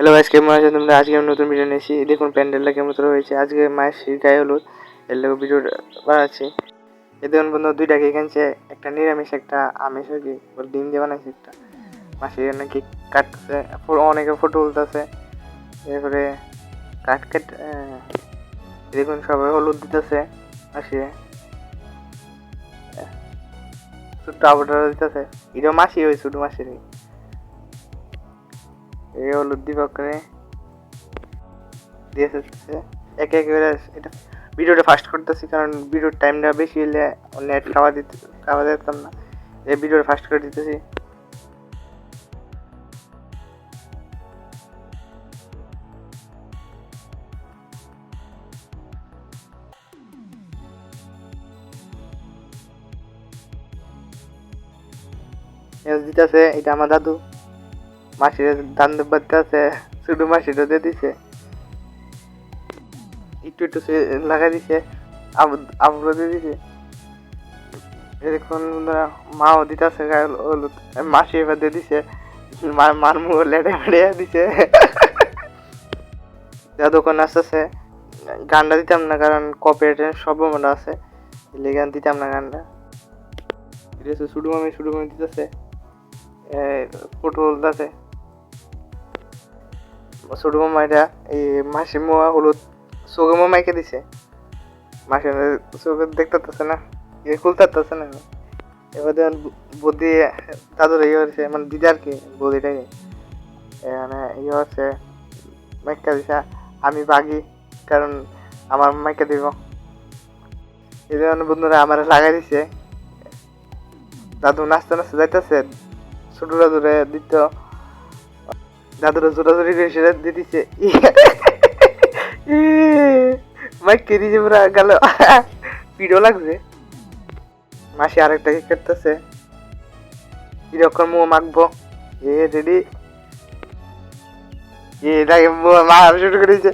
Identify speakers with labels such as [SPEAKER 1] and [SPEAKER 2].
[SPEAKER 1] Hello guys, কেমন আছো তোমরা? আজকে আমি নতুন ভিডিও নিয়েছি। দেখুন প্যান্ডেলটা কেমন তোলা হয়েছে। আজকে মায়ের গায়ে হলুদ এর লোক ভিডিও বানাচ্ছি। এই দেখুন বন্ধু, দুইটা কেক আনছে, একটা নিরামিষ একটা আমিষ আর কি, ওর ডিম দিয়ে বানাইছে একটা। মাসি নাকি কাটতেছে, অনেকে ফটো তুলতেছে, এরপরে কাট কাট দেখুন সবাই হলুদ দিতেছে। মাসি ছোট্ট আবুটা দিতেছে, এটা মাসি ওই ছোট মাসির এই হলুদ দিবা করে দিয়েছে। একে একে এটা ভিডিওটা ফাস্ট করতেছি, কারণ ভিডিওর টাইমটা বেশি হলে নেট খাওয়া যেতাম না। এই ভিডিওটা ফাস্ট করে দিতেছি। দিতেছে, এটা আমার দাদু। মাসির ধান বাড়তে আছে, শুধু মাসিটা দিয়ে দিছে, একটু একটু লাগাই দিছে, আবুলো দিয়ে দিছে। দেখুন বন্ধুরা, মাও দিতেছে গায়ে হলুদ, মাসি এবার দিয়ে দিছে, মার মুখ লেটে মেটে দিছে। যতক্ষণ আসতেছে গানটা দিতাম না, কারণ কপিরাইটের সম্ভাবনা আছে, গান দিতাম না গানটা। এটা শুধু মামি দিতেছে, ফটো তুলতেছে ছোট মামাইটা। এই মাসি মোয়া হলুদ চোখে মামাইকে দিছে, মাসি চোখে দেখতেছে না, খুলতেছে না। এবার দেখুন বদি দাদুর ইয়ে হচ্ছে, মানে দিদি আর কি, বদিটাকে মানে ইয়ে হচ্ছে মাইকা দিছে। আমি বাগি, কারণ আমার মাইকা দিব। এই জন্য বন্ধুরা আমার লাগাই দিছে। দাদু নাচতে নাচতে যাইতেছে, ছোট দাদুরে দিত, দাদুরে জোরাজোরি করে সেটা দিয়ে দিচ্ছে। মাইকে দিয়েছে পুরা গেল, পিড়ো লাগছে। মাসি আরেকটা কি করতেছে, কিরকম মুখ মাখবো, রেডি, মা শুরু করেছে।